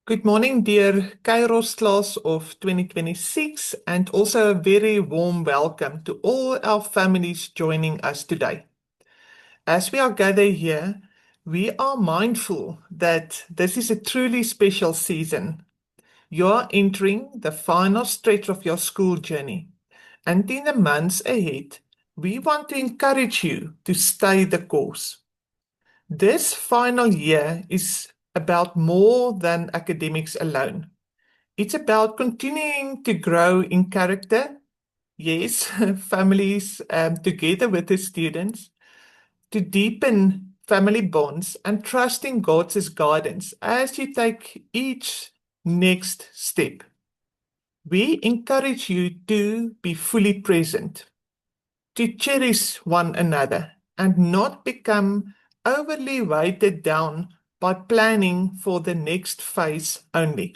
Good morning, dear Kairos class of 2026, and also a very warm welcome to all our families joining us today. As we are gathered here, we are mindful that this is a truly special season. You are entering the final stretch of your school journey, and in the months ahead, we want to encourage you to stay the course. This final year is about more than academics alone. It's about continuing to grow in character. Yes, families together with the students to deepen family bonds and trusting God's guidance as you take each next step. We encourage you to be fully present, to cherish one another, and not become overly weighted down by planning for the next phase only.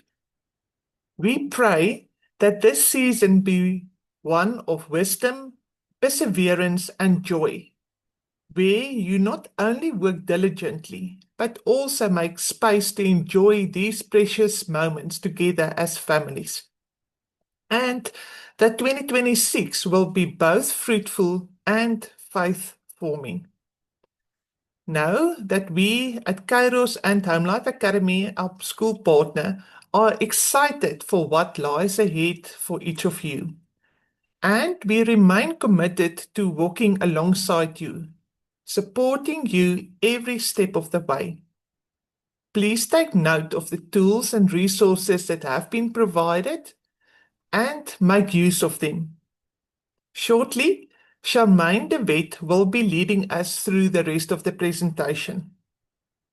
We pray that this season be one of wisdom, perseverance, and joy, where you not only work diligently, but also make space to enjoy these precious moments together as families. And that 2026 will be both fruitful and faith forming. Know that we at Kairos and Home Life Academy, our school partner, are excited for what lies ahead for each of you. And we remain committed to walking alongside you, supporting you every step of the way. Please take note of the tools and resources that have been provided and make use of them. Shortly, Charmaine de Wet will be leading us through the rest of the presentation.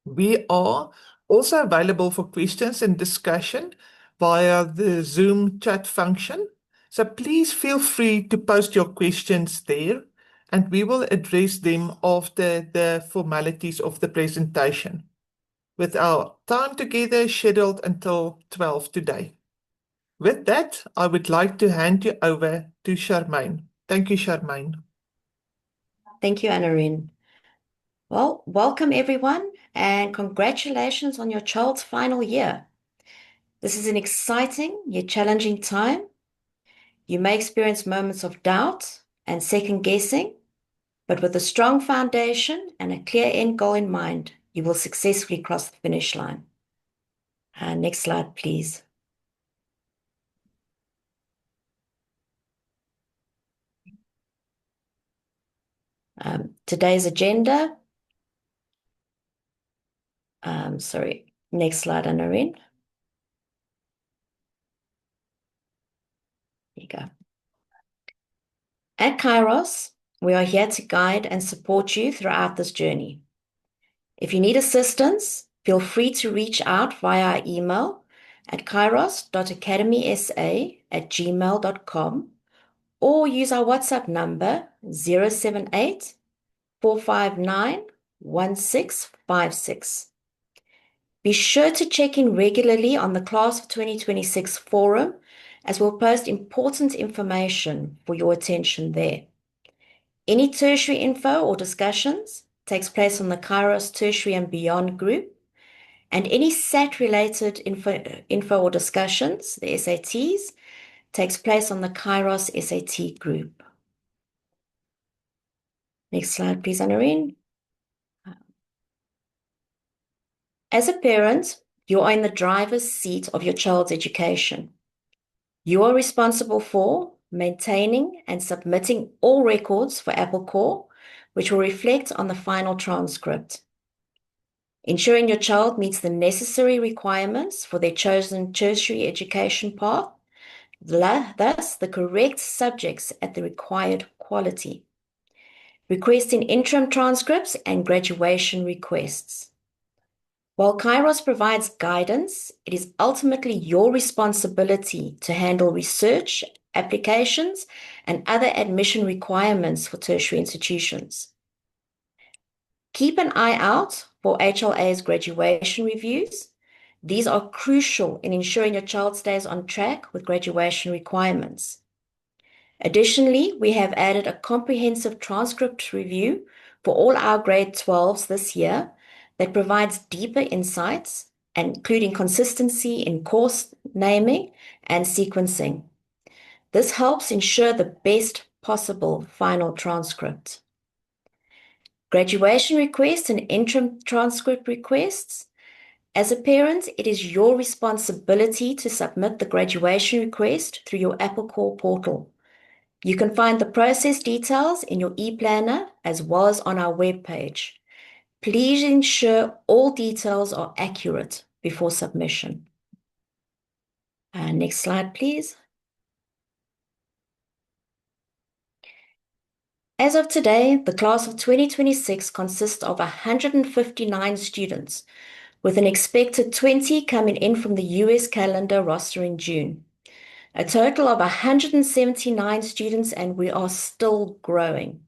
We are also available for questions and discussion via the Zoom chat function. So please feel free to post your questions there, and we will address them after the formalities of the presentation, with our time together scheduled until 12 today. With that, I would like to hand you over to Charmaine. Thank you, Charmaine. Thank you, Anarine. Well, welcome everyone, and congratulations on your child's final year. This is an exciting yet challenging time. You may experience moments of doubt and second guessing, but with a strong foundation and a clear end goal in mind, you will successfully cross the finish line. Next slide, please. Today's agenda. Sorry, next slide, Anarine. There you go. At Kairos, we are here to guide and support you throughout this journey. If you need assistance, feel free to reach out via our email at kairos.academysa@gmail.com or use our WhatsApp number 078 459 1656. Be sure to check in regularly on the Class of 2026 forum, as we'll post important information for your attention there. Any tertiary info or discussions takes place on the Kairos Tertiary and Beyond group, and any SAT-related info or discussions, the SATs, takes place on the Kairos SAT group. Next slide, please, Anarine. As a parent, you are in the driver's seat of your child's education. You are responsible for maintaining and submitting all records for Apple Core, which will reflect on the final transcript. Ensuring your child meets the necessary requirements for their chosen tertiary education path, thus the correct subjects at the required quality. Requesting interim transcripts and graduation requests. While Kairos provides guidance, it is ultimately your responsibility to handle research, applications, and other admission requirements for tertiary institutions. Keep an eye out for HLA's graduation reviews. These are crucial in ensuring your child stays on track with graduation requirements. Additionally, we have added a comprehensive transcript review for all our grade 12s this year that provides deeper insights including consistency in course naming and sequencing. This helps ensure the best possible final transcript. Graduation requests and interim transcript requests. As a parent, it is your responsibility to submit the graduation request through your Apple Core portal. You can find the process details in your e-planner as well as on our webpage. Please ensure all details are accurate before submission. Next slide, please. As of today, the class of 2026 consists of 159 students, with an expected 20 coming in from the US calendar roster in June. A total of 179 students, and we are still growing.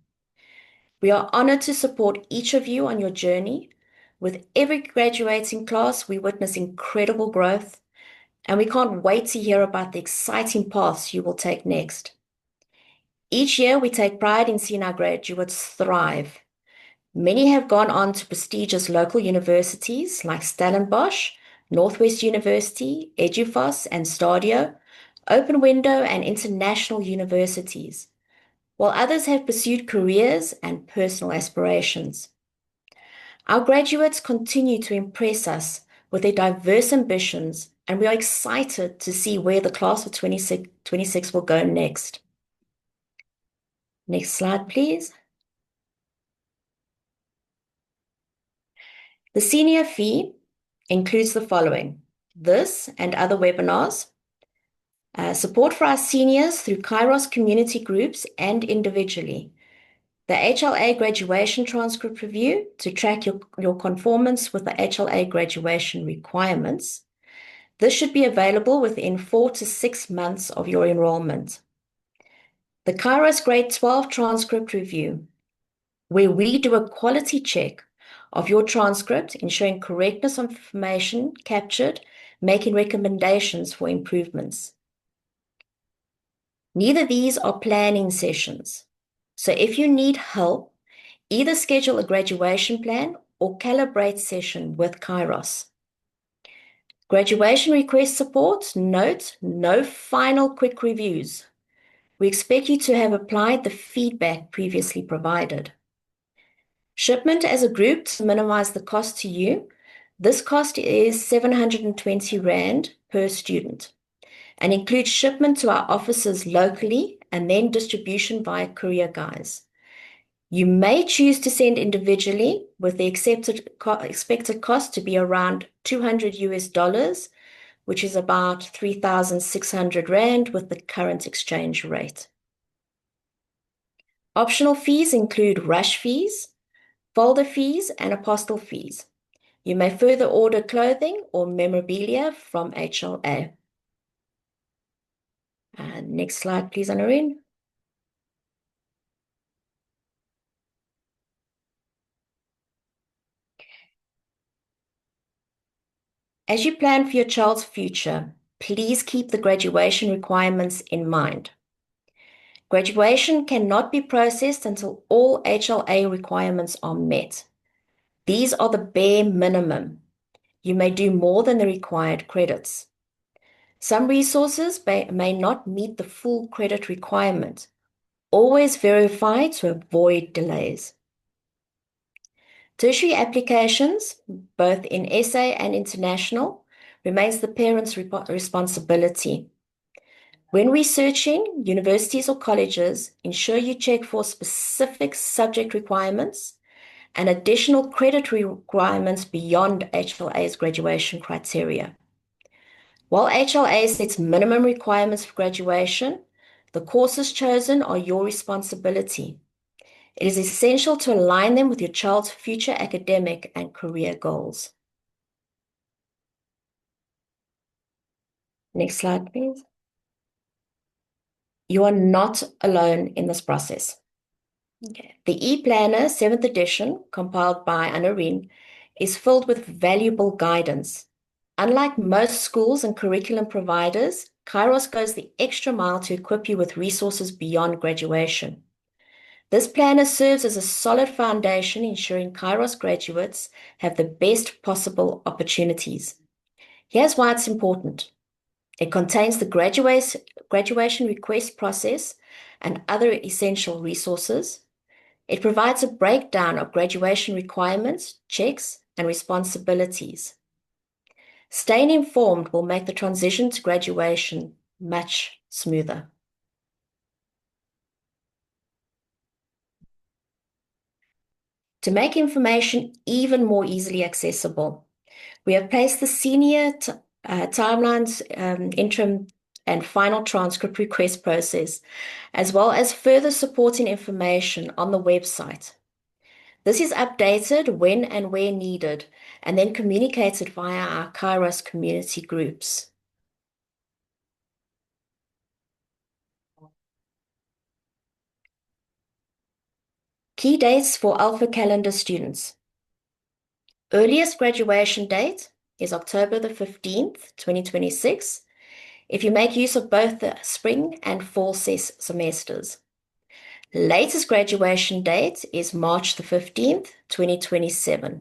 We are honored to support each of you on your journey. With every graduating class, we witness incredible growth, and we can't wait to hear about the exciting paths you will take next. Each year, we take pride in seeing our graduates thrive. Many have gone on to prestigious local universities like Stellenbosch, Northwest University, EduFos, and Stadio, Open Window, and international universities, while others have pursued careers and personal aspirations. Our graduates continue to impress us with their diverse ambitions, and we are excited to see where the class of 2026 will go next. Next slide, please. The senior fee includes the following: this and other webinars, support for our seniors through Kairos community groups and individually, the HLA graduation transcript review to track your conformance with the HLA graduation requirements. This should be available within 4 to 6 months of your enrollment. The Kairos Grade 12 transcript review, where we do a quality check of your transcript, ensuring correctness of information captured, making recommendations for improvements. Neither these are planning sessions. So if you need help, either schedule a graduation plan or calibrate session with Kairos. Graduation request support, note, no final quick reviews. We expect you to have applied the feedback previously provided. Shipment as a group to minimize the cost to you. This cost is 720 Rand per student and includes shipment to our offices locally and then distribution via courier guys. You may choose to send individually with the expected cost to be around 200 US dollars, which is about 3,600 Rand with the current exchange rate. Optional fees include rush fees, folder fees, and apostle fees. You may further order clothing or memorabilia from HLA. Next slide, please, Honorine. As you plan for your child's future, please keep the graduation requirements in mind. Graduation cannot be processed until all HLA requirements are met. These are the bare minimum. You may do more than the required credits. Some resources may not meet the full credit requirement. Always verify to avoid delays. Tertiary applications, both in SA and international, remains the parent's responsibility. When researching universities or colleges, ensure you check for specific subject requirements and additional credit requirements beyond HLA's graduation criteria. While HLA sets minimum requirements for graduation, the courses chosen are your responsibility. It is essential to align them with your child's future academic and career goals. Next slide, please. You are not alone in this process. Okay. The e-planner 7th edition, compiled by Honorine, is filled with valuable guidance. Unlike most schools and curriculum providers, Kairos goes the extra mile to equip you with resources beyond graduation. This planner serves as a solid foundation, ensuring Kairos graduates have the best possible opportunities. Here's why it's important. It contains the graduation request process and other essential resources. It provides a breakdown of graduation requirements, checks, and responsibilities. Staying informed will make the transition to graduation much smoother. To make information even more easily accessible, we have placed the senior timelines, interim and final transcript request process, as well as further supporting information on the website. This is updated when and where needed, and then communicated via our Kairos community groups. Key dates for Alpha Calendar students. Earliest graduation date is October the 15th, 2026, if you make use of both the spring and fall semesters. Latest graduation date is March the 15th, 2027.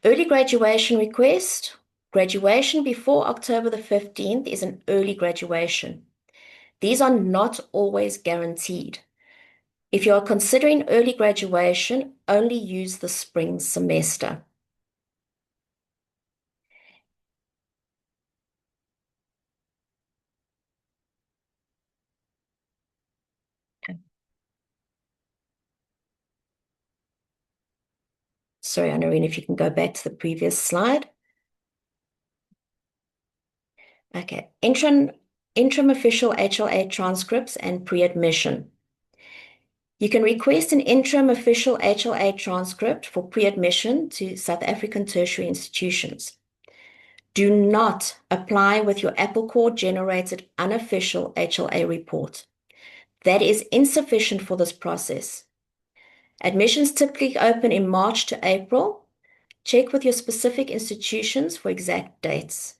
Early graduation request. Graduation before October the 15th is an early graduation. These are not always guaranteed. If you are considering early graduation, only use the spring semester. Sorry, Noreen, if you can go back to the previous slide. Okay, interim official HLA transcripts and pre-admission. You can request an interim official HLA transcript for pre-admission to South African tertiary institutions. Do not apply with your Apple Core generated unofficial HLA report. That is insufficient for this process. Admissions typically open in March to April. Check with your specific institutions for exact dates.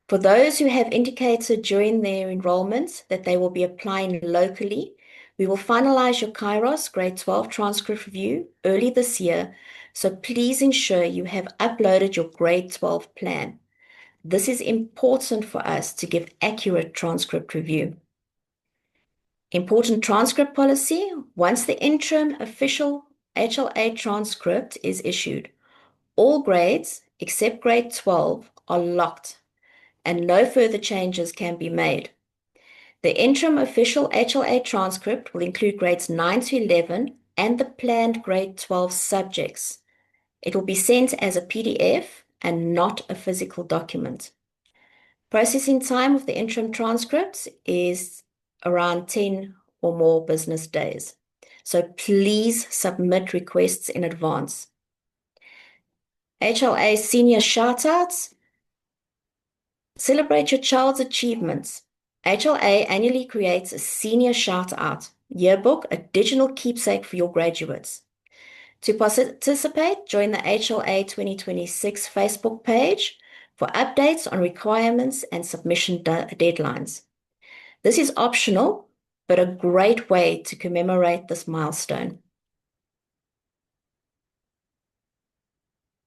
For those who have indicated during their enrollment that they will be applying locally, we will finalize your Kairos grade 12 transcript review early this year, so please ensure you have uploaded your grade 12 plan. This is important for us to give accurate transcript review. Important transcript policy. Once the interim official HLA transcript is issued, all grades except grade 12 are locked and no further changes can be made. The interim official HLA transcript will include grades 9 to 11 and the planned grade 12 subjects. It will be sent as a PDF and not a physical document. Processing time of the interim transcripts is around 10 or more business days. So please submit requests in advance. HLA senior shoutouts. Celebrate your child's achievements. HLA annually creates a senior shout-out yearbook, a digital keepsake for your graduates. To participate, join the HLA 2026 Facebook page for updates on requirements and submission deadlines. This is optional, but a great way to commemorate this milestone.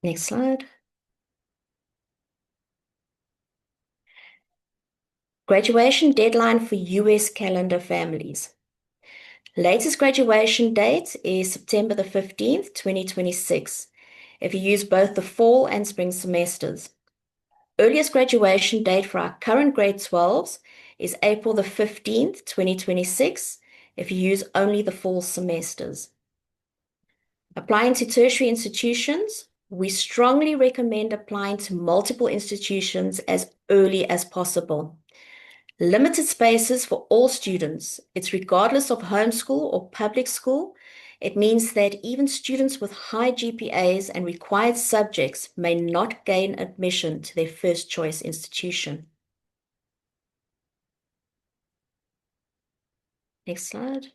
Next slide. Graduation deadline for US calendar families. Latest graduation date is September the 15th, 2026, if you use both the fall and spring semesters. Earliest graduation date for our current grade 12s is April the 15th, 2026, if you use only the fall semesters. Applying to tertiary institutions, we strongly recommend applying to multiple institutions as early as possible. Limited spaces for all students. It's regardless of homeschool or public school. It means that even students with high GPAs and required subjects may not gain admission to their first choice institution. Next slide.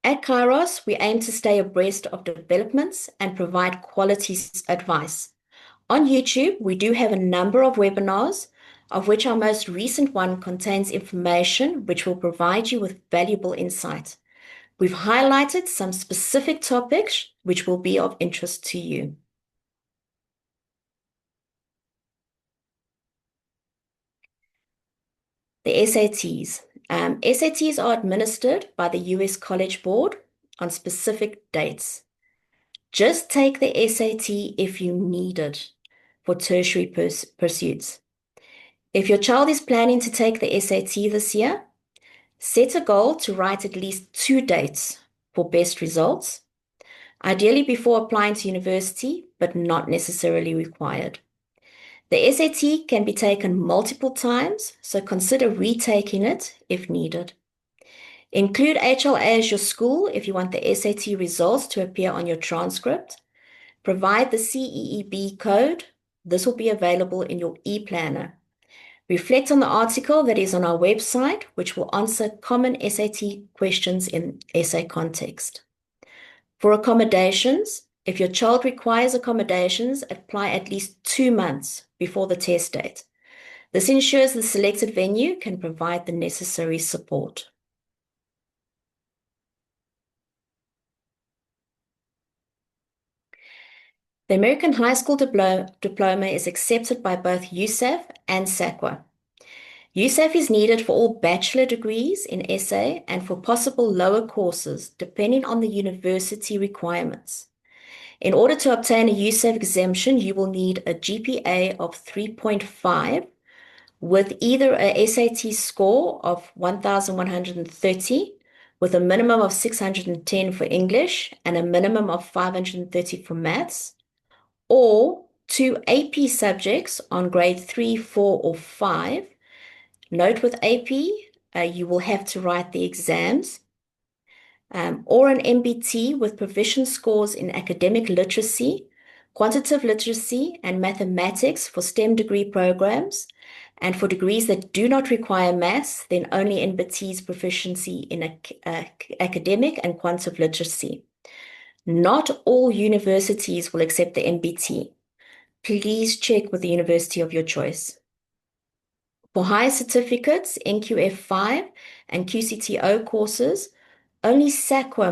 At Kairos, we aim to stay abreast of developments and provide quality advice. On YouTube, we do have a number of webinars, of which our most recent one contains information which will provide you with valuable insight. We've highlighted some specific topics which will be of interest to you. The SATs. SATs are administered by the US College Board on specific dates. Just take the SAT if you need it for tertiary pursuits. If your child is planning to take the SAT this year, set a goal to write at least 2 dates for best results, ideally before applying to university, but not necessarily required. The SAT can be taken multiple times, so consider retaking it if needed. Include HLA as your school if you want the SAT results to appear on your transcript. Provide the CEEB code. This will be available in your e-planner. Reflect on the article that is on our website, which will answer common SAT questions in essay context. For accommodations, if your child requires accommodations, apply at least 2 months before the test date. This ensures the selected venue can provide the necessary support. The American High School Diploma is accepted by both USAF and SACWA. USAF is needed for all bachelor degrees in essay and for possible lower courses, depending on the university requirements. In order to obtain a USAF exemption, you will need a GPA of 3.5 with either a SAT score of 1,130 with a minimum of 610 for English and a minimum of 530 for maths, or 2 AP subjects on grade 3, 4, or 5. Note with AP, you will have to write the exams, or an MBT with proficient scores in academic literacy, quantitative literacy, and mathematics for STEM degree programs. And for degrees that do not require maths, then only MBT's proficiency in academic and quantitative literacy. Not all universities will accept the MBT. Please check with the university of your choice. For higher certificates, NQF5 and QCTO courses, only SACWA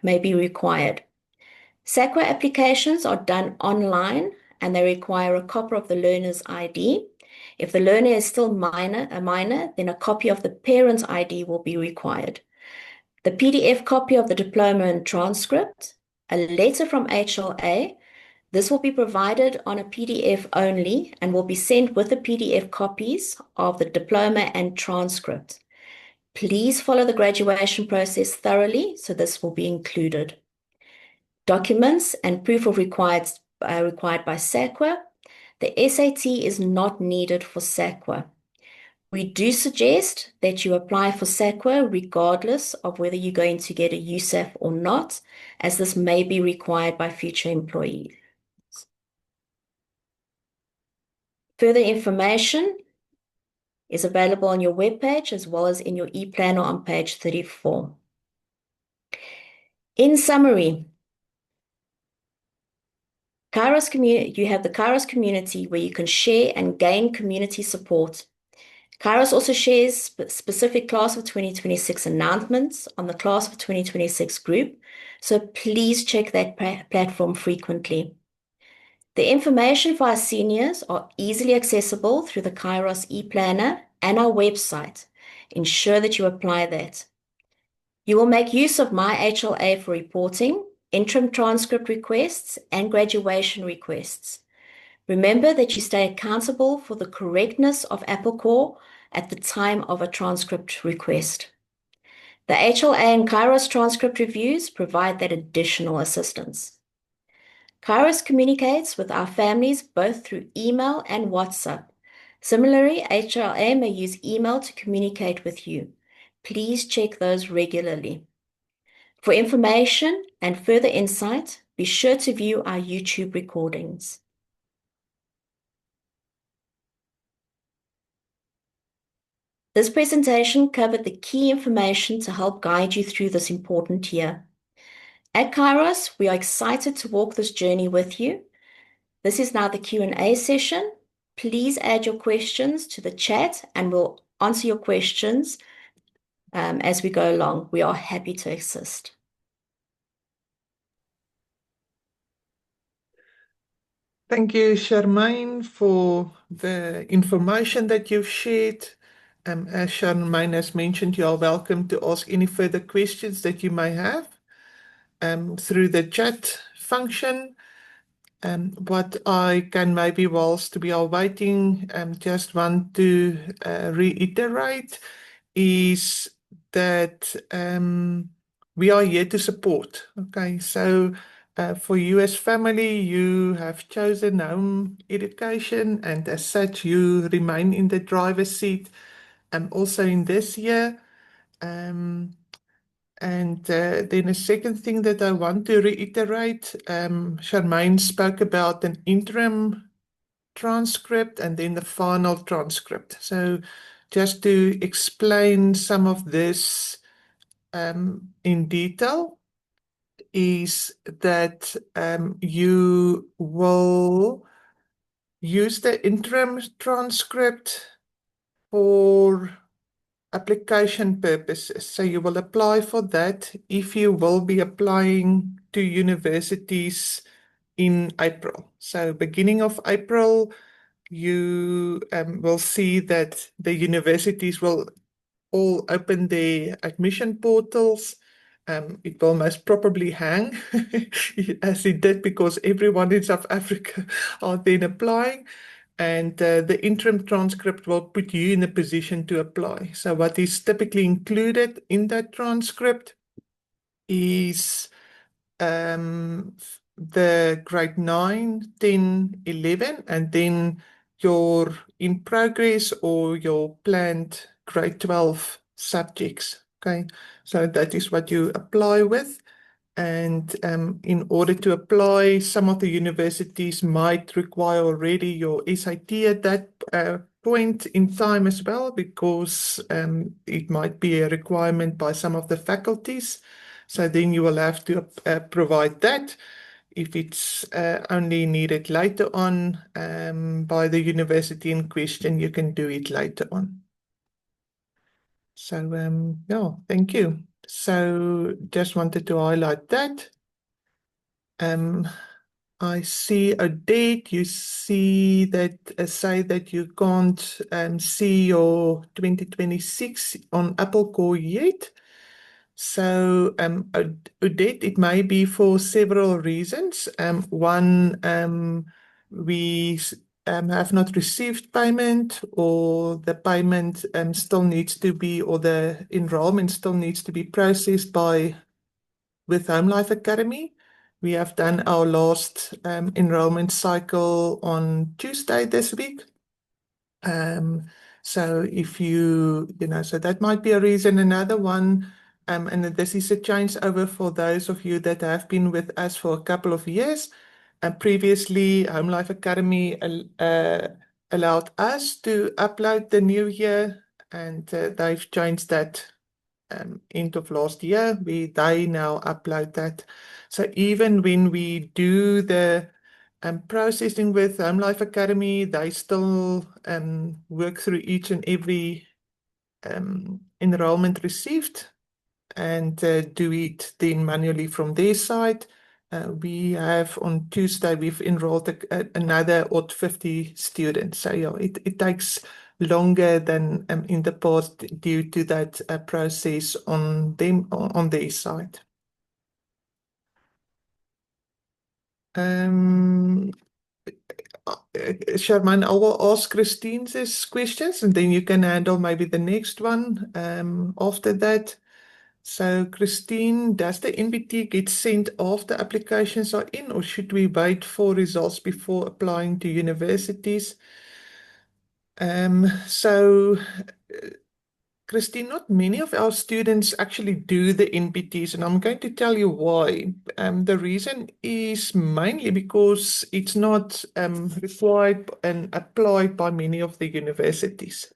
may be required. SACWA applications are done online and they require a copy of the learner's ID. If the learner is still a minor, then a copy of the parent's ID will be required. The PDF copy of the diploma and transcript, a letter from HLA. This will be provided on a PDF only and will be sent with the PDF copies of the diploma and transcript. Please follow the graduation process thoroughly, so this will be included. Documents and proof of required by SACWA. The SAT is not needed for SACWA. We do suggest that you apply for SACWA regardless of whether you're going to get a USAF or not, as this may be required by future employees. Further information is available on your webpage as well as in your e-planner on page 34. In summary, you have the Kairos community where you can share and gain community support. Kairos also shares specific Class of 2026 announcements on the Class of 2026 group, so please check that platform frequently. The information for our seniors are easily accessible through the Kairos e-planner and our website. Ensure that you apply that. You will make use of My HLA for reporting, interim transcript requests, and graduation requests. Remember that you stay accountable for the correctness of Apple Core at the time of a transcript request. The HLA and Kairos transcript reviews provide that additional assistance. Kairos communicates with our families both through email and WhatsApp. Similarly, HLA may use email to communicate with you. Please check those regularly. For information and further insight, be sure to view our YouTube recordings. This presentation covered the key information to help guide you through this important year. At Kairos, we are excited to walk this journey with you. This is now the Q&A session. Please add your questions to the chat and we'll answer your questions as we go along. We are happy to assist. Thank you, Charmaine, for the information that you've shared. As Charmaine has mentioned, you are welcome to ask any further questions that you may have through the chat function. What I can maybe, whilst we are waiting, just want to reiterate is that we are here to support. Okay, so for you as family, you have chosen home education, and as such, you remain in the driver's seat. Also in this year. Um, and then a second thing that I want to reiterate, Charmaine spoke about an interim transcript and then the final transcript. So just to explain some of this in detail is that you will use the interim transcript for application purposes. So you will apply for that if you will be applying to universities in April. So beginning of April, you will see that the universities will all open their admission portals. It will most probably hang as it did because everyone in South Africa are then applying. And the interim transcript will put you in a position to apply. So what is typically included in that transcript is the grade 9, 10, 11, and then your in progress or your planned grade 12 subjects. Okay, so that is what you apply with. And in order to apply, some of the universities might require already your SAT at that point in time as well, because it might be a requirement by some of the faculties. So then you will have to provide that. If it's only needed later on by the university in question, you can do it later on. So, yeah, thank you. So just wanted to highlight that. I see a date. You see that say that you can't see your 2026 on Apple Core yet. So, Odette, it may be for several reasons. One, we have not received payment, or the payment still needs to be, or the enrollment still needs to be processed by with Home Life Academy. We have done our last enrollment cycle on Tuesday this week. Um, so if so that might be a reason. Another one, and this is a changeover for those of you that have been with us for a couple of years. And previously, Home Life Academy allowed us to upload the new year, and they've changed that end of last year. They now upload that. So even when we do the processing with Home Life Academy, they still work through each and every enrollment received and do it then manually from their side. We have on Tuesday, we've enrolled another odd 50 students. So yeah, it takes longer than in the past due to that process on their side. Um, Sharman, I will ask Christine's questions, and then you can handle maybe the next one after that. So, Christine, does the NBT get sent after applications are in, or should we wait for results before applying to universities? So, Christine, not many of our students actually do the NBTs, and I'm going to tell you why. The reason is mainly because it's not required and applied by many of the universities.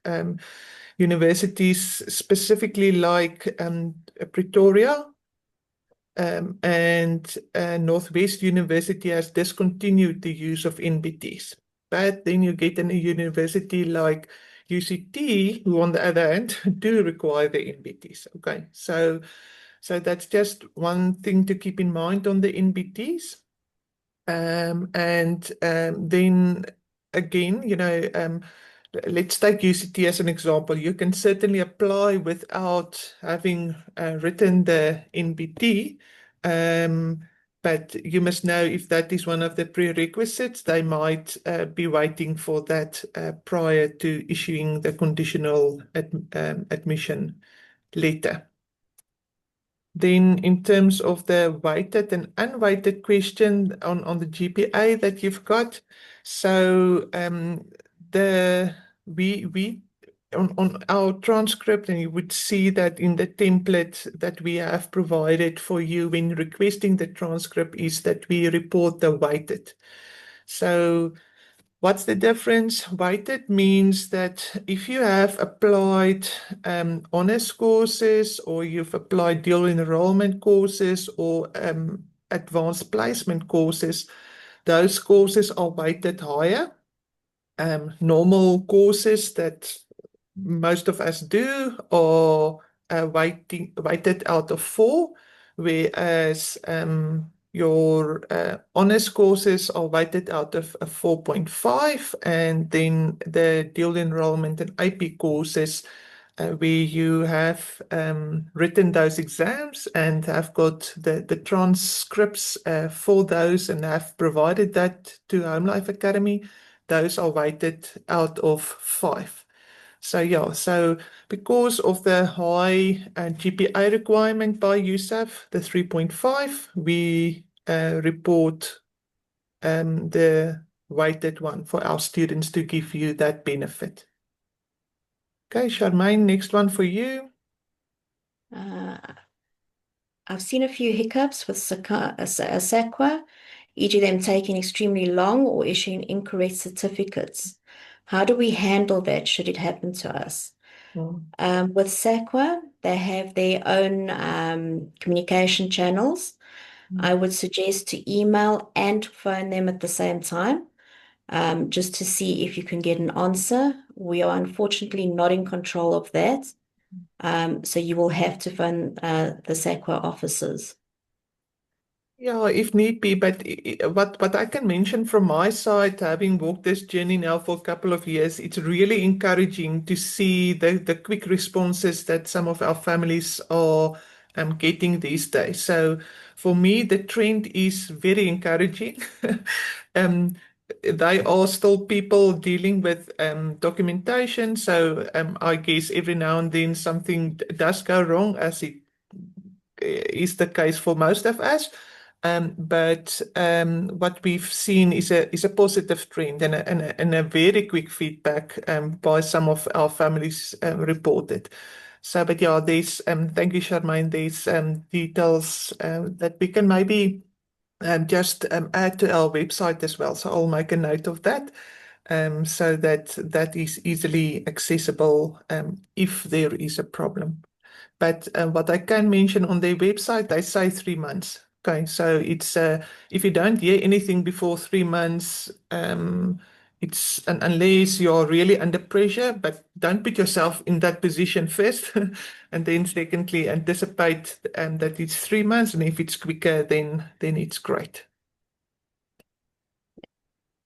Universities specifically like Pretoria and Northwest University has discontinued the use of NBTs. But then you get in a university like UCT, who on the other hand do require the NBTs. Okay, so that's just one thing to keep in mind on the NBTs. And then again, let's take UCT as an example. You can certainly apply without having written the NBT, but you must know if that is one of the prerequisites, they might be waiting for that prior to issuing the conditional admission letter. Then in terms of the weighted and unweighted question on the GPA that you've got, so the we on our transcript, and you would see that in the template that we have provided for you when requesting the transcript is that we report the weighted. So what's the difference? Weighted means that if you have applied honors courses, or you've applied dual enrollment courses, or advanced placement courses, those courses are weighted higher. Normal courses that most of us do are weighted out of 4, whereas your honors courses are weighted out of a 4.5, and then the dual enrollment and AP courses where you have written those exams and have got the transcripts for those and have provided that to Home Life Academy, those are weighted out of 5. So yeah, so because of the high GPA requirement by USAF, the 3.5, we report the weighted one for our students to give you that benefit. Okay, Charmaine, next one for you. Uh, I've seen a few hiccups with SAQA, e.g. them taking extremely long or issuing incorrect certificates. How do we handle that should it happen to us? Mm. With SAQA, they have their own communication channels. I would suggest to email and phone them at the same time, just to see if you can get an answer. We are unfortunately not in control of that. So you will have to phone the SAQA offices. Yeah, if need be, but what I can mention from my side, having walked this journey now for a couple of years, it's really encouraging to see the quick responses that some of our families are getting these days. So for me, the trend is very encouraging. Um, they are still people dealing with documentation, so I guess every now and then something does go wrong, as it is the case for most of us. But what we've seen is a positive trend, and a very quick feedback by some of our families reported. So, but yeah, there's thank you, Charmaine. There's details that we can maybe just add to our website as well. So I'll make a note of that, so that that is easily accessible if there is a problem. But what I can mention on their website, they say 3 months. Okay, so it's if you don't hear anything before 3 months, it's unless you're really under pressure, but don't put yourself in that position first, and then secondly, anticipate that it's 3 months, and if it's quicker, then it's great.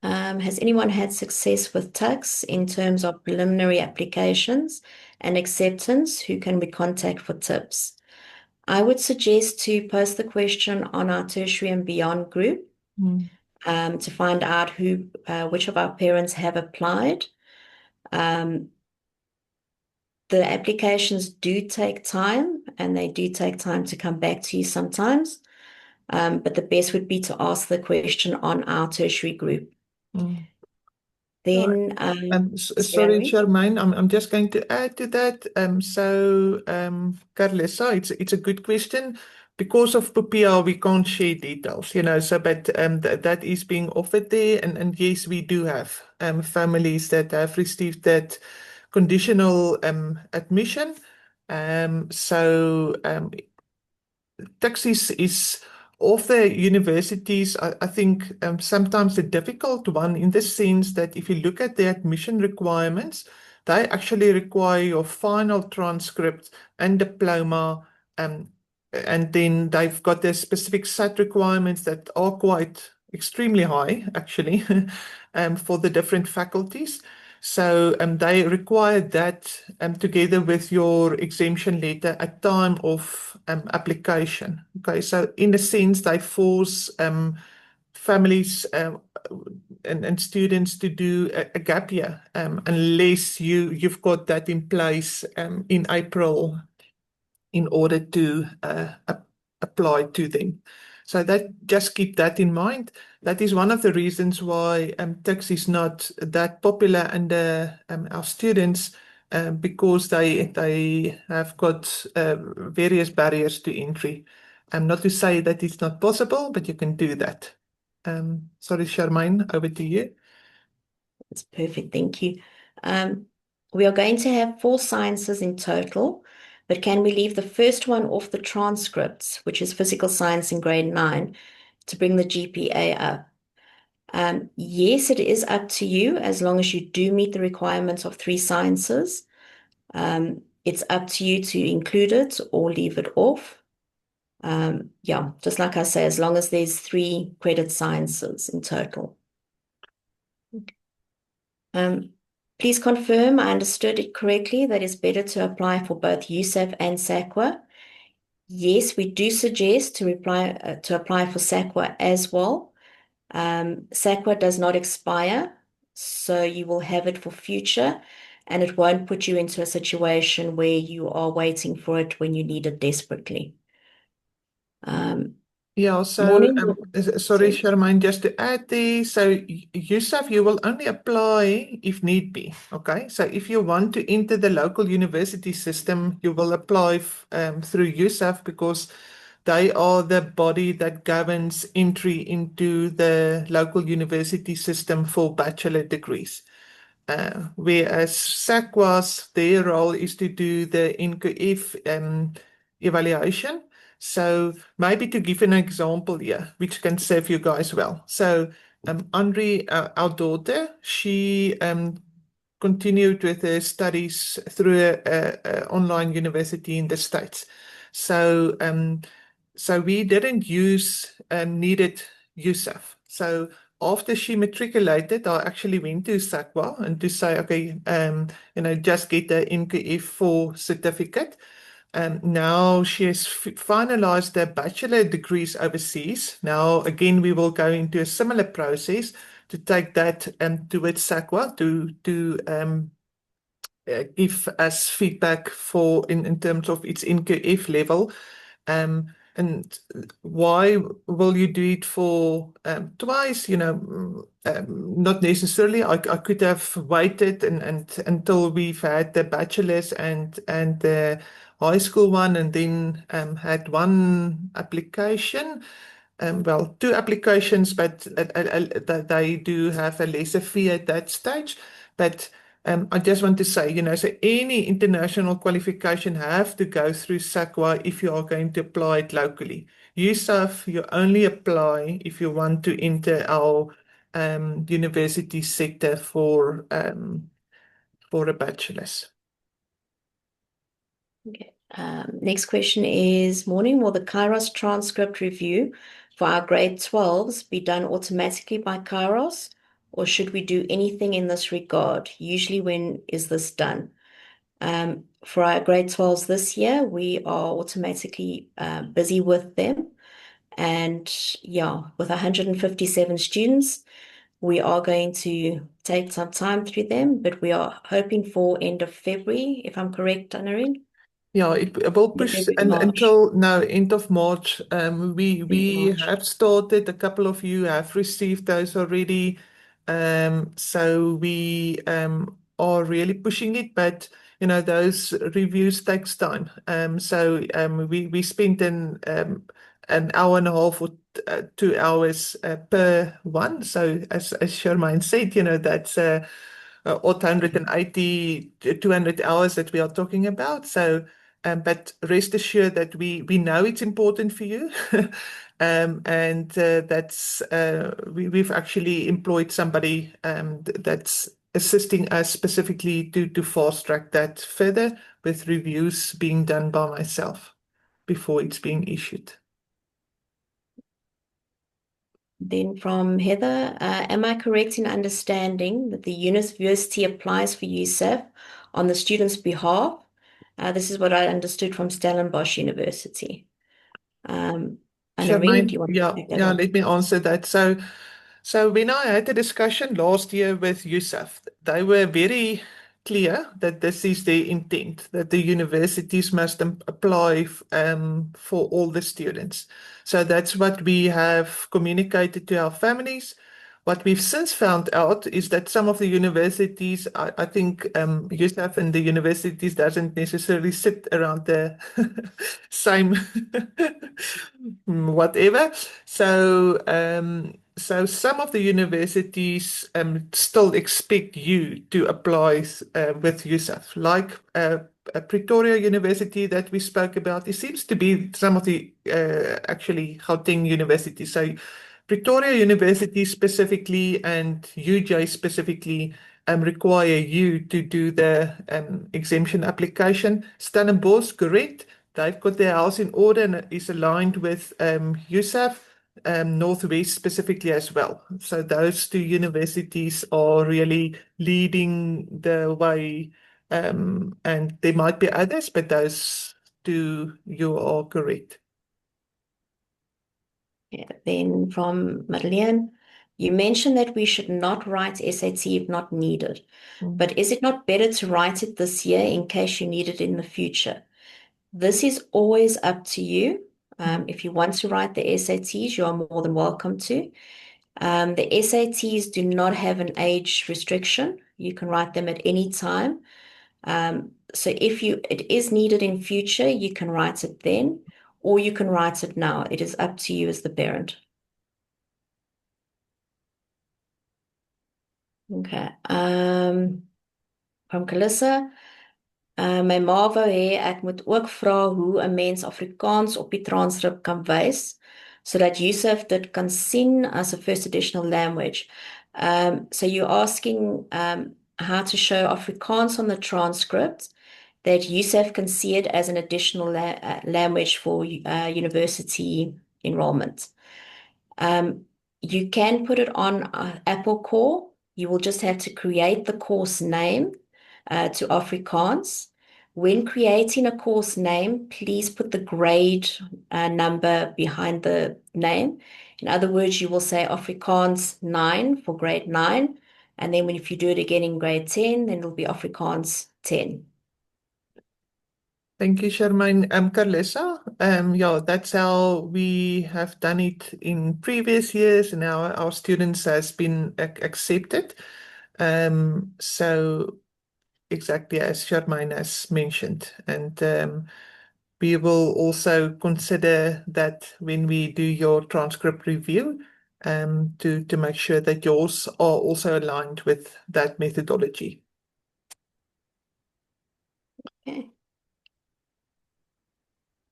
Has anyone had success with TUCs in terms of preliminary applications and acceptance? Who can we contact for tips? I would suggest to post the question on our tertiary and beyond group Mm, to find out which of our parents have applied. The applications do take time, and they do take time to come back to you sometimes. But the best would be to ask the question on our tertiary group. mm. Right. Then, Sorry, Sarah, Charmaine, I'm just going to add to that. So, Carlessa, it's a good question. Because of PPR, we can't share details, so but that is being offered there. And yes, we do have families that have received that conditional admission. So taxis is of the universities, I think sometimes a difficult one, in the sense that if you look at the admission requirements, they actually require your final transcript and diploma, and then they've got their specific set requirements that are quite extremely high, actually, for the different faculties. So they require that together with your exemption letter at time of application. Okay, so in a sense, they force families and students to do a gap year unless you've got that in place in April in order to apply to them. So that just keep that in mind. That is one of the reasons why TICS is not that popular under our students because they have got various barriers to entry. Not to say that it's not possible, but you can do that. Sorry, Charmaine, over to you. That's perfect. Thank you. Um, we are going to have 4 sciences in total, but can we leave the first one off the transcripts, which is physical science in grade 9, to bring the GPA up? Yes, it is up to you as long as you do meet the requirements of 3 sciences. It's up to you to include it or leave it off. Yeah, just like I say, as long as there's 3 credit sciences in total. Um, please confirm I understood it correctly that it's better to apply for both USAF and SAQA. Yes, we do suggest to apply for SAQA as well. SAQA does not expire, so you will have it for future, and it won't put you into a situation where you are waiting for it when you need it desperately. Um, Yeah, so morning. sorry, Sorry. Charmaine, just to add there, so USAF, you will only apply if need be. Okay, so if you want to enter the local university system, you will apply through USAF because they are the body that governs entry into the local university system for bachelor degrees. Whereas SAQA's, their role is to do the NQF evaluation. So maybe to give an example here, which can serve you guys well. So Andre, our daughter, she continued with her studies through a online university in the States. So so we didn't use needed USAF. So after she matriculated, I actually went to SAQA and to say, okay, just get the NQF4 certificate. Now she has finalized her bachelor degrees overseas. Now, again, we will go into a similar process to take that towards SAQA to give us feedback in terms of its NQF level. And why will you do it for twice? Not necessarily. I could have waited and until we've had the bachelor's and the high school one, and then had one application. Well, 2 applications, but they do have a lesser fee at that stage. But I just want to say, so any international qualification have to go through SAQA if you are going to apply it locally. USAF, you only apply if you want to enter our university sector for a bachelor's. Okay. Next question is, morning, will the Kairos transcript review for our grade 12s be done automatically by Kairos, or should we do anything in this regard? Usually, when is this done? For our grade 12s this year, we are automatically busy with them. And yeah, with 157 students, we are going to take some time through them, but we are hoping for end of February, if I'm correct, Anarine. Yeah, it will End of push February, March, until no end of March. end of We March. have started. A couple of you have received those already. So we are really pushing it, but those reviews takes time. So we spent an hour and a half or 2 hours per one. So as Charmaine said, that's 880 to 200 hours that we are talking about. So, but rest assured that we know it's important for you. And we've actually employed somebody that's assisting us specifically to fast track that further with reviews being done by myself before it's being issued. Then from Heather, am I correct in understanding that the university applies for USAF on the student's behalf? This is what I understood from Stellenbosch University. Um, Anarine, do Charmaine, you want to yeah, take that yeah, on? let me answer that. So when I had a discussion last year with USAF, they were very clear that this is their intent, that the universities must apply for all the students. So that's what we have communicated to our families. What we've since found out is that some of the universities, I think USAF and the universities doesn't necessarily sit around the same whatever. So some of the universities still expect you to apply with USAF, like Pretoria University that we spoke about. It seems to be some of the actually Gauteng universities. So Pretoria University specifically and UJ specifically require you to do the exemption application. Stellenbosch, correct. They've got their house in order and is aligned with USAF, Northwest specifically as well. So those two universities are really leading the way, and there might be others, but those two you are correct. Yeah. Then from Madeleine, you mentioned that we should not write SAT if not needed, Mm. but is it not better to write it this year in case you need it in the future? This is always up to you. If you want to write the SATs, you are more than welcome to. The SATs do not have an age restriction. You can write them at any time. So if it is needed in future, you can write it then, or you can write it now. It is up to you as the parent. Okay. From Calissa. My ma wou hê ek moet ook vra hoe 'n mens Afrikaans op die transkrip kan wys sodat Yusuf dit kan sien as a first additional language. So you're asking how to show Afrikaans on the transcript that Yusuf can see it as an additional language for university enrollment. Um, you can put it on Apple Core. You will just have to create the course name to Afrikaans. When creating a course name, please put the grade number behind the name. In other words, you will say Afrikaans 9 for grade 9. And then if you do it again in grade 10, then it'll be Afrikaans 10. Thank you, Charmaine. Carlissa, yeah, that's how we have done it in previous years, and our students has been accepted. So exactly as Charmaine has mentioned, and we will also consider that when we do your transcript review, to make sure that yours are also aligned with that methodology. Okay,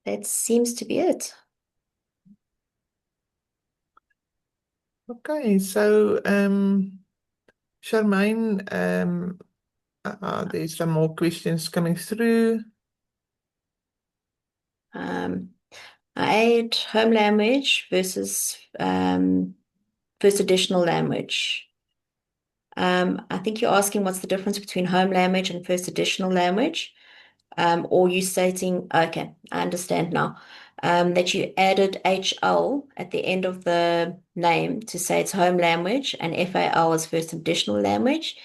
that seems to be it. Okay, so Charmaine, there's some more questions coming through. Um, I ate home language versus first additional language. I think you're asking what's the difference between home language and first additional language, or you stating, okay, I understand now, that you added HL at the end of the name to say it's home language and FAL is first additional language.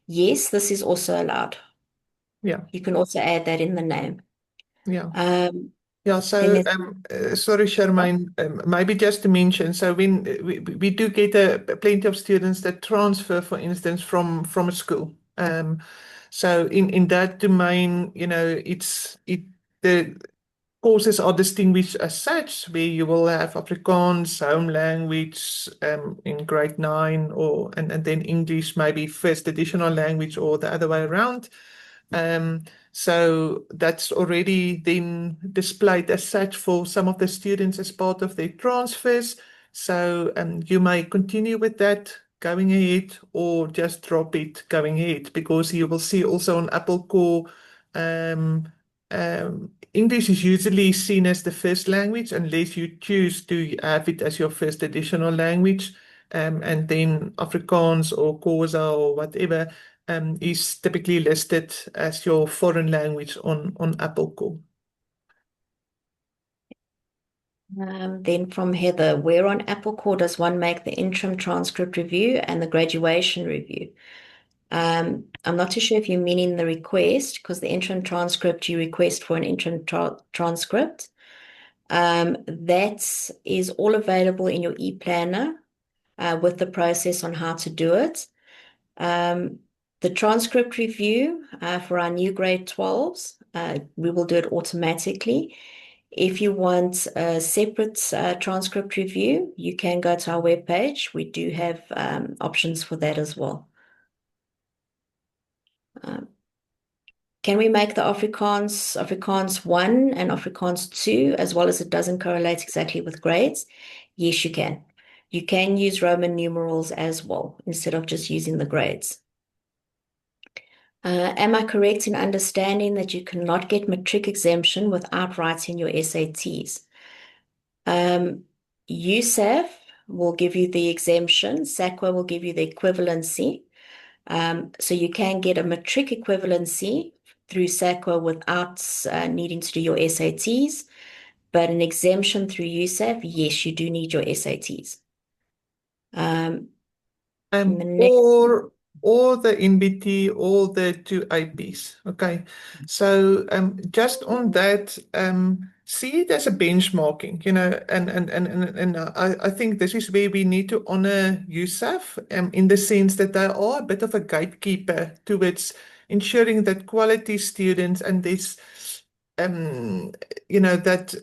Yes, this is also allowed. Yeah, You can also add that in the name. yeah. Um, Yeah, then so there's, sorry, Charmaine, maybe just to mention, so when we do get plenty of students that transfer, for instance, from a school. So in that domain, the courses are distinguished as such, where you will have Afrikaans, home language, in grade 9, and then English, maybe first additional language or the other way around. Um, so that's already then displayed as such for some of the students as part of their transfers. So you may continue with that going ahead or just drop it going ahead because you will see also on Apple Core, um, English is usually seen as the first language unless you choose to have it as your first additional language. And then Afrikaans or Xhosa or whatever is typically listed as your foreign language on Apple Core. Then from Heather, where on Apple Core does one make the interim transcript review and the graduation review? I'm not too sure if you mean in the request, because the interim transcript you request for an interim transcript. That is all available in your e-planner with the process on how to do it. The transcript review for our new grade 12s, we will do it automatically. If you want a separate transcript review, you can go to our webpage. We do have options for that as well. Can we make the Afrikaans 1 and Afrikaans 2, as well as it doesn't correlate exactly with grades? Yes, you can. You can use Roman numerals as well, instead of just using the grades. Am I correct in understanding that you cannot get matric exemption without writing your SATs? USAF will give you the exemption, SACWA will give you the equivalency. So you can get a matric equivalency through SACWA without needing to do your SATs, but an exemption through USAF, yes, you do need your SATs. The next, Or the NBT or the two IPs. Okay. So just on that, see it as a benchmarking, and I think this is where we need to honor USAF in the sense that they are a bit of a gatekeeper towards ensuring that quality students and this that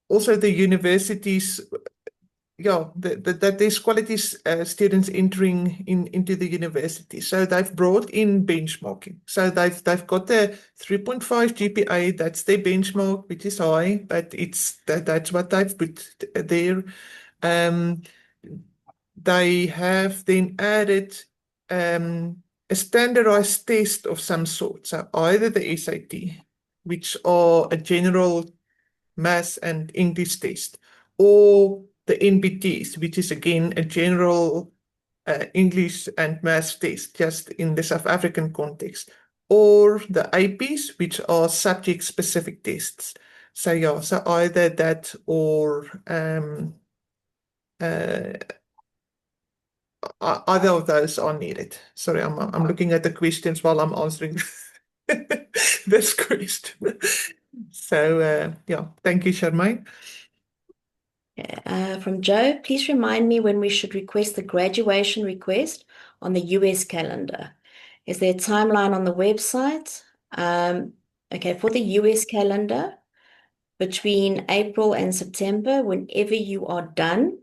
also the universities that there's quality students entering into the university. So they've brought in benchmarking. So they've got the 3.5 GPA, that's their benchmark, which is high, but that's what they've put there. They have then added a standardized test of some sort. So either the SAT, which are a general maths and English test, or the NBTs, which is again a general English and maths test, just in the South African context, or the IPs, which are subject-specific tests. So yeah, so either that or either of those are needed. Sorry, I'm looking at the questions while I'm answering this question. So yeah, thank you, Charmaine. from Joe, please remind me when we should request the graduation request on the US calendar. Is there a timeline on the website? Okay, for the US calendar, between April and September, whenever you are done.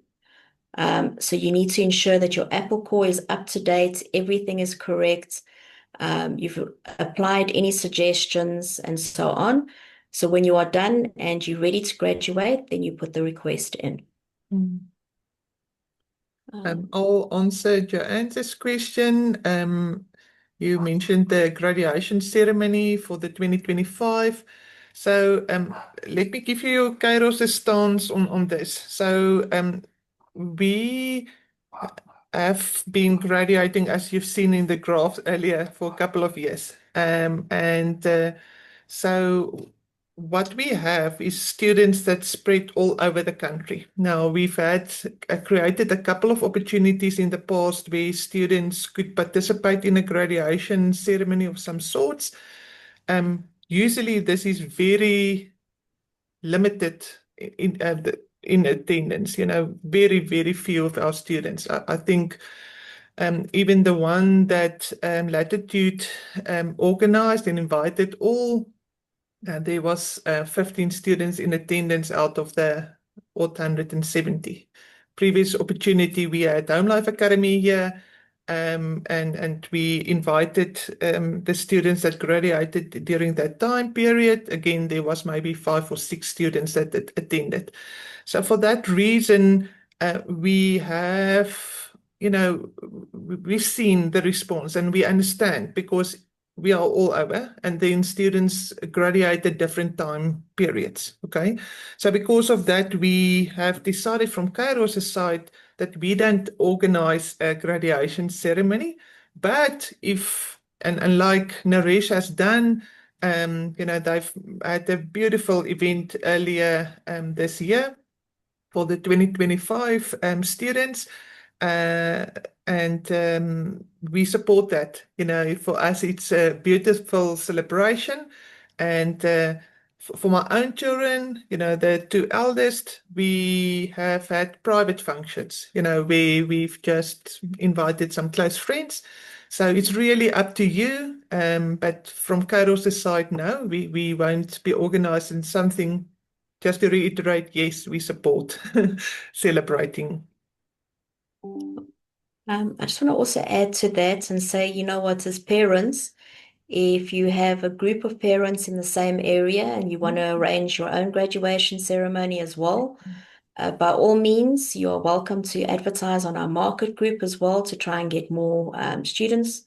So you need to ensure that your Apple Core is up to date, everything is correct. You've applied any suggestions and so on. So when you are done and you're ready to graduate, then you put the request in. I'll answer Joanne's question. You mentioned the graduation ceremony for the 2025. So let me give you Kairos' stance on this. So we have been graduating, as you've seen in the graphs earlier, for a couple of years. So what we have is students that spread all over the country. Now, we've had created a couple of opportunities in the past where students could participate in a graduation ceremony of some sorts. Usually, this is very limited in attendance. Very, very few of our students. I think even the one that Latitude organized and invited all. There was 15 students in attendance out of the 870. Previous opportunity, we had Home Life Academy here, and we invited the students that graduated during that time period. Again, there was maybe 5 or 6 students that attended. So for that reason, we have, we've seen the response and we understand because we are all over, and then students graduate at different time periods. Okay, so because of that, we have decided from Kairos' side that we don't organize a graduation ceremony, but if and like Naresh has done, they've had a beautiful event earlier this year for the 2025 students. Uh, and we support that. For us, it's a beautiful celebration. And for my own children, the two eldest, we have had private functions, where we've just invited some close friends. So it's really up to you. But from Kairos' side, no, we won't be organizing something. Just to reiterate, yes, we support celebrating. I just want to also add to that and say, you know what, as parents, if you have a group of parents in the same area and you want to arrange your own graduation ceremony as well, by all means, you're welcome to advertise on our market group as well to try and get more students.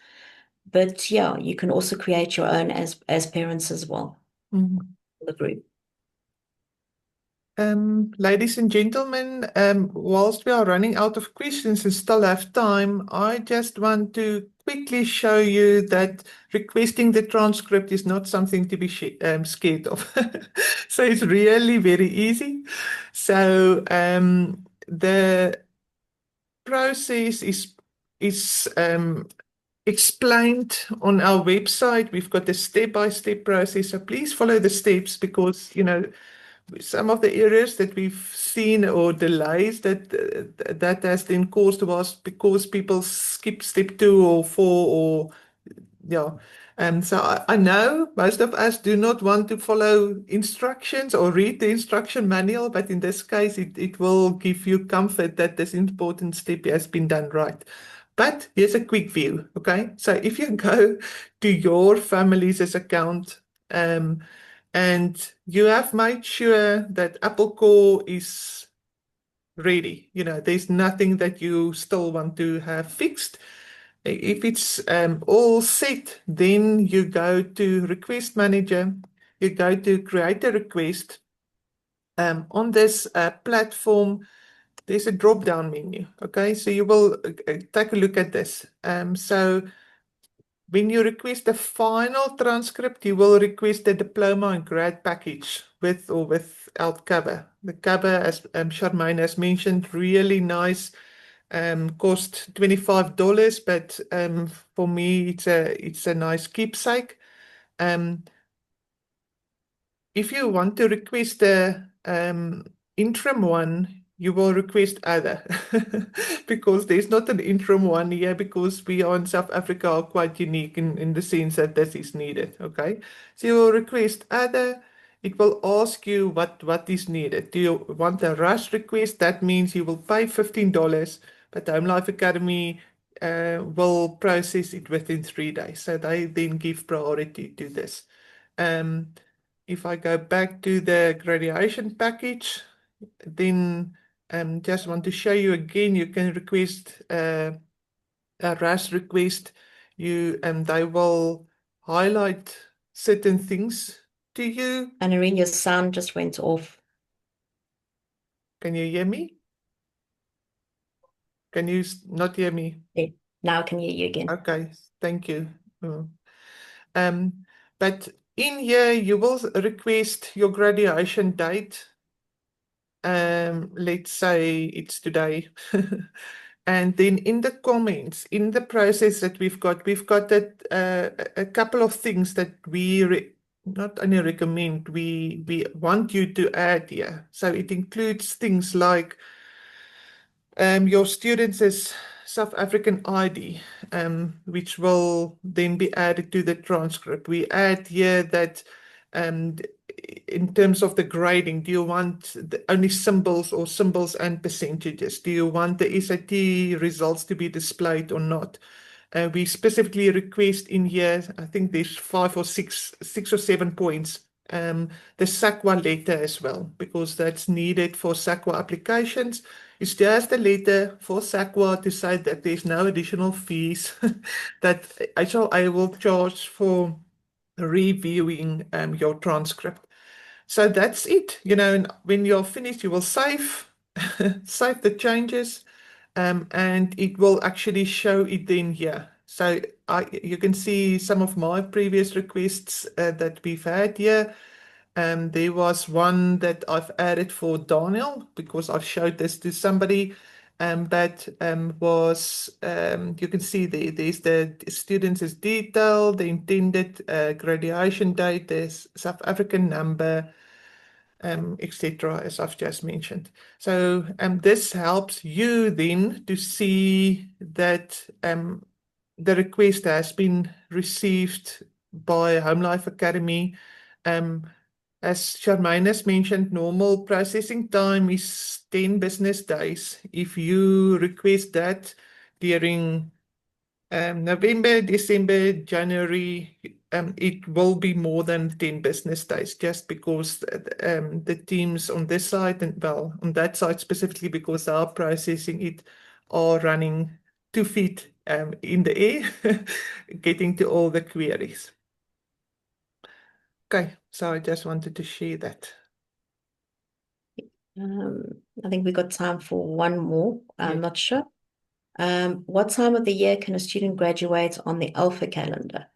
But yeah, you can also create your own as parents as well, Mhm. the group. Ladies and gentlemen, whilst we are running out of questions and still have time, I just want to quickly show you that requesting the transcript is not something to be scared of. So it's really very easy. So the process is explained on our website. We've got a step-by-step process. So please follow the steps because, some of the areas that we've seen or delays that has been caused was because people skip step 2 or 4 or yeah. So I know most of us do not want to follow instructions or read the instruction manual, but in this case, it will give you comfort that this important step has been done right. But here's a quick view, okay? So if you go to your family's account, and you have made sure that Apple Core is ready, there's nothing that you still want to have fixed. If it's all set, then you go to Request Manager, you go to Create a Request. On this platform, there's a drop-down menu. Okay, so you will take a look at this. So when you request a final transcript, you will request a diploma and grad package with or without cover. The cover, as Charmaine has mentioned, really nice. Cost $25, but for me, it's a nice keepsake. Um, if you want to request a interim one, you will request other because there's not an interim one here because we are in South Africa are quite unique in the sense that this is needed. Okay, so you will request other. It will ask you what is needed. Do you want a rush request? That means you will pay $15, but Home Life Academy will process it within 3 days. So they then give priority to this. Um, if I go back to the graduation package, then just want to show you again, you can request a RAS request. They will highlight certain things to you. And Irene, your sound just went off. Can you hear me? Can you not hear me? Yeah, now I can hear you again. Okay, thank you. Mm. Um, but in here, you will request your graduation date. Let's say it's today. And then in the comments, in the process that we've got that a couple of things that we not only recommend, we want you to add here. So it includes things like your students' South African ID, which will then be added to the transcript. We add here that um, in terms of the grading, do you want only symbols or symbols and percentages? Do you want the SAT results to be displayed or not? We specifically request in here, I think there's 5 or 6, 6 or 7 points the SAQA letter as well, because that's needed for SAQA applications. It's just a letter for SAQA to say that there's no additional fees that I will charge for reviewing your transcript. So that's it. And when you're finished, you will save save the changes, and it will actually show it then here. So you can see some of my previous requests that we've had here. There was one that I've added for Daniel because I've showed this to somebody. That was, you can see there's the students as detail, the intended graduation date, there's South African number, etc., as I've just mentioned. So this helps you then to see that the request has been received by Home Life Academy. Um, as Charmaine has mentioned, normal processing time is 10 business days. If you request that during November, December, January, it will be more than 10 business days just because the teams on this side and well, on that side specifically because they are processing it are running 2 feet in the air, getting to all the queries. Okay, so I just wanted to share that. I think we got time for one more. Yeah. I'm not sure. What time of the year can a student graduate on the Alpha calendar?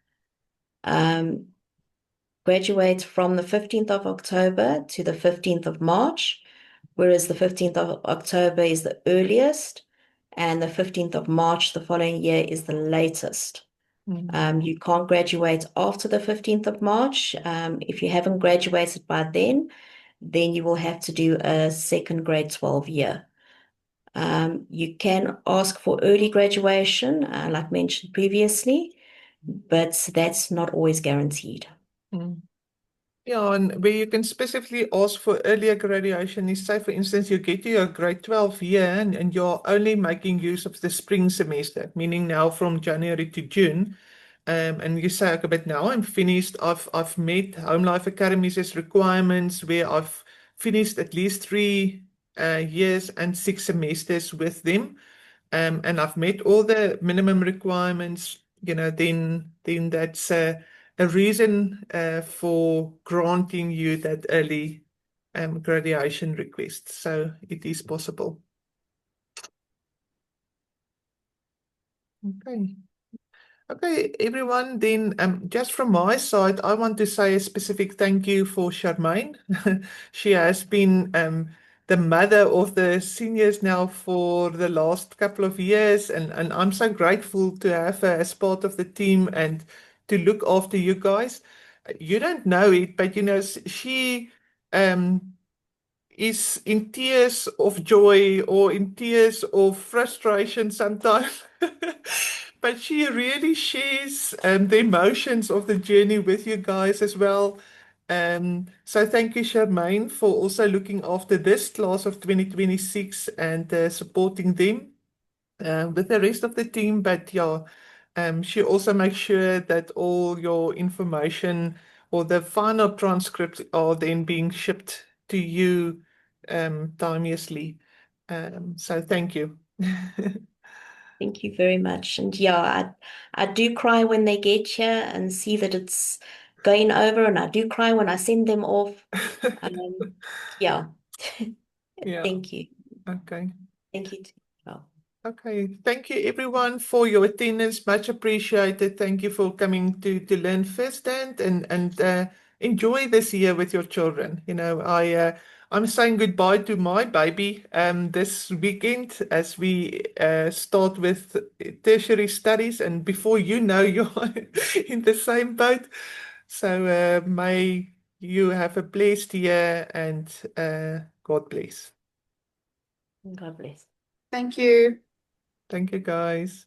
Graduate from the 15th of October to the 15th of March, whereas the 15th of October is the earliest, and the 15th of March the following year is the latest. You can't graduate after the 15th of March. If you haven't graduated by then you will have to do a second grade 12 year. You can ask for early graduation, like mentioned previously, but that's not always guaranteed. Mm. Yeah, and where you can specifically ask for earlier graduation is, say, for instance, you get to your grade 12 year and you're only making use of the spring semester, meaning now from January to June. And you say, okay, but now I'm finished. I've met Home Life Academy's requirements where I've finished at least 3 years and 6 semesters with them. And I've met all the minimum requirements, then that's a reason for granting you that early graduation request. So it is possible. Okay. Okay, everyone, then just from my side, I want to say a specific thank you for Charmaine. She has been the mother of the seniors now for the last couple of years, and I'm so grateful to have her as part of the team and to look after you guys. You don't know it, but she um, is in tears of joy or in tears of frustration sometimes. But she really shares the emotions of the journey with you guys as well. So thank you, Charmaine, for also looking after this class of 2026 and supporting them with the rest of the team. But yeah, she also makes sure that all your information or the final transcripts are then being shipped to you timeously. So thank you. Thank you very much. And yeah, I do cry when they get here and see that it's going over, and I do cry when I send them off. Um, yeah. Yeah. Thank you. Okay. Thank you too. Well, Okay. Thank you everyone for your attendance. Much appreciated. Thank you for coming to learn firsthand and enjoy this year with your children. I'm saying goodbye to my baby this weekend as we start with tertiary studies, and before you know, you're in the same boat. So may you have a blessed year and God bless. God bless. Thank you. Thank you, guys.